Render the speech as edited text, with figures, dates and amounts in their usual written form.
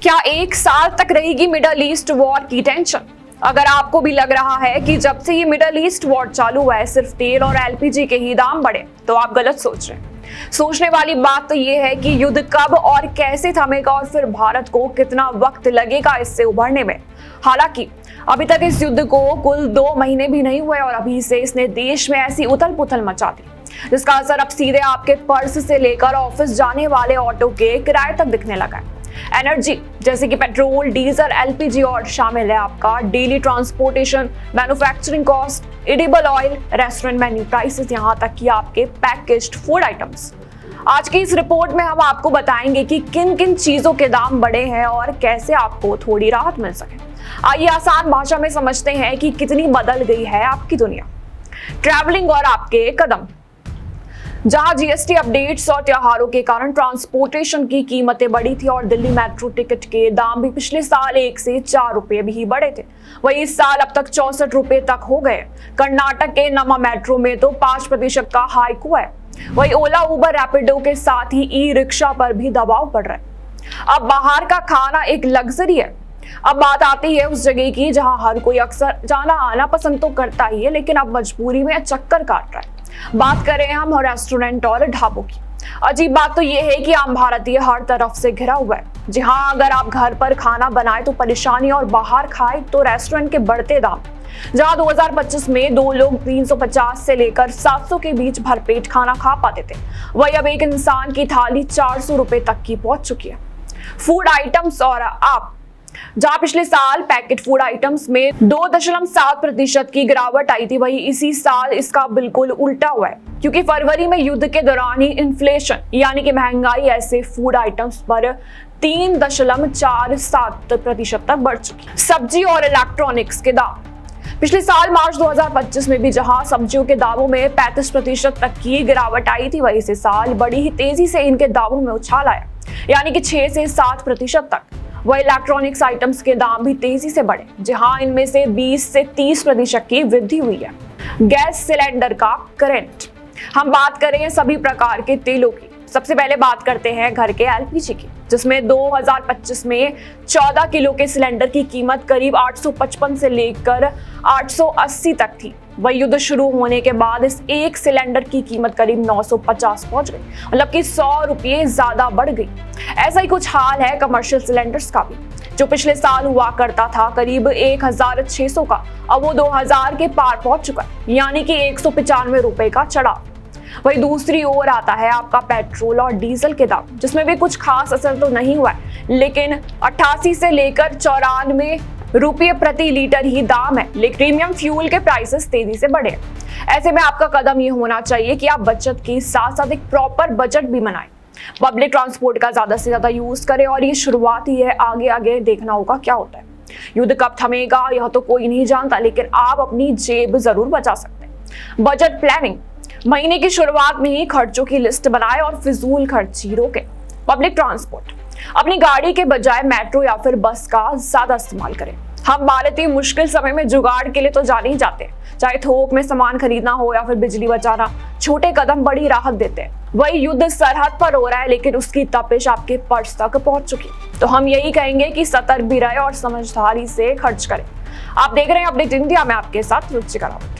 क्या एक साल तक रहेगी मिडल ईस्ट वॉर की टेंशन? अगर आपको भी लग रहा है कि जब से ये मिडल ईस्ट वॉर चालू हुआ है सिर्फ तेल और एलपीजी के ही दाम बढ़े, तो आप गलत सोच रहे हैं। सोचने वाली बात तो ये है कि युद्ध कब और कैसे थमेगा और फिर भारत को कितना वक्त लगेगा इससे उभरने में। हालांकि अभी तक इस युद्ध को कुल 2 महीने भी नहीं हुए और अभी से इसने देश में ऐसी उथल पुथल मचा दी जिसका असर अब सीधे आपके पर्स से लेकर ऑफिस जाने वाले ऑटो के किराए तक दिखने लगा है। एनर्जी जैसे कि पेट्रोल, डीजल, एलपीजी और शामिल है आपका daily transportation, manufacturing cost, edible oil, restaurant menu prices, यहाँ तक कि आपके पैकेज्ड फूड आइटम्स। आज की इस रिपोर्ट में हम आपको बताएंगे कि किन किन चीजों के दाम बढ़े हैं और कैसे आपको थोड़ी राहत मिल सके। आइए आसान भाषा में समझते हैं कि कितनी बदल गई है आपकी दुनिया। ट्रैवलिंग और आपके कदम। जहां जीएसटी अपडेट्स और त्योहारों के कारण ट्रांसपोर्टेशन की कीमतें बढ़ी थी और दिल्ली मेट्रो टिकट के दाम भी पिछले साल 1 से 4 रुपए भी बढ़े थे, वही इस साल अब तक 64 रुपए तक हो गए। कर्नाटक के नमा मेट्रो में तो 5% का हाइक हुआ है। वही ओला, उबर, रैपिडो के साथ ही ई रिक्शा पर भी दबाव बढ़ रहा है। अब बाहर का खाना एक लग्जरी है। अब बात आती है उस जगह की जहां हर कोई अक्सर जाना आना पसंद तो करता ही है, लेकिन अब मजबूरी में चक्कर काट रहा है। बात करें हम रेस्टोरेंट और ढाबों की। अजीब बात तो यह है कि आम भारतीय हर तरफ से घिरा हुआ है। जी हाँ, अगर आप घर पर खाना बनाए तो परेशानी और बाहर खाए तो रेस्टोरेंट के बढ़ते दाम। जहां 2025 में 2 लोग 350 से लेकर 700 के बीच भरपेट खाना खा पाते थे, वही अब एक इंसान की थाली 400 रुपए तक की पहुंच चुकी है। फूड आइटम्स और आप, जहां पिछले साल पैकेट फूड आइटम्स में 2.7% की गिरावट आई थी, वही इसी साल इसका बिल्कुल उल्टा हुआ है, क्योंकि फरवरी में युद्ध के दौरान ही इन्फ्लेशन यानी कि महंगाई ऐसे फूड आइटम्स पर 3.47% तक बढ़ चुकी है। सब्जी और इलेक्ट्रॉनिक्स के दाम। पिछले साल मार्च 2025 में भी जहां सब्जियों के दामों में 35% तक की गिरावट आई थी, वही इस साल बड़ी ही तेजी से इनके दामों में उछाल आया, यानी कि 6 से 7% तक। वह इलेक्ट्रॉनिक्स आइटम्स के दाम भी तेजी से बढ़े, जहां इनमें से 20 से 30% की वृद्धि हुई है। गैस सिलेंडर का करंट। हम बात करें सभी प्रकार के तेलों की। सबसे पहले बात करते हैं घर के एलपीजी की, जिसमें 2025 में 14 किलो के सिलेंडर की कीमत करीब 855 से लेकर 880 तक थी। वही युद्ध शुरू होने के बाद इस एक सिलेंडर की कीमत करीब 950 पहुंच गई, मतलब कि 100 रुपये ज्यादा बढ़ गई। ऐसा ही कुछ हाल है कमर्शियल सिलेंडर्स का भी, जो पिछले साल हुआ करता था करीब 1600 का, अब वो 2000 के पार पहुंच चुका है, यानी कि 195 रुपए का चढ़ाव। वही दूसरी ओर आता है आपका पेट्रोल और डीजल के दाम, जिसमें भी कुछ खास असर तो नहीं हुआ है, लेकिन 88 से लेकर 94 रुपये प्रति लीटर ही दाम है। लेकिन प्रीमियम फ्यूल के प्राइसेस तेजी से बढ़े। ऐसे में आपका कदम ये होना चाहिए कि आप बचत के साथ साथ एक प्रॉपर बजट भी बनाएं। पब्लिक ट्रांसपोर्ट का ज्यादा से ज्यादा यूज करें और ये शुरुआत ही है, आगे आगे देखना होगा क्या होता है। युद्ध कब थमेगा यह तो कोई नहीं जानता, लेकिन आप अपनी जेब जरूर बचा सकते हैं। Budget planning. महीने की शुरुआत में ही खर्चों की लिस्ट बनाएं और फिजूल खर्ची रोकें। Public transport. अपनी गाड़ी के बजाय मेट्रो या फिर बस का ज्यादा इस्तेमाल करें। हम भारतीय मुश्किल समय में जुगाड़ के लिए तो जाने ही जाते हैं, चाहे थोक में सामान खरीदना हो या फिर बिजली बचाना। छोटे कदम बड़ी राहत देते हैं। वही युद्ध सरहद पर हो रहा है, लेकिन उसकी तपिश आपके पर्स तक पहुंच चुकी है। तो हम यही कहेंगे कि सतर्क भी रहे और समझदारी से खर्च करें। आप देख रहे हैं अपडेट इंडिया में आपके साथ रुचिका रावत।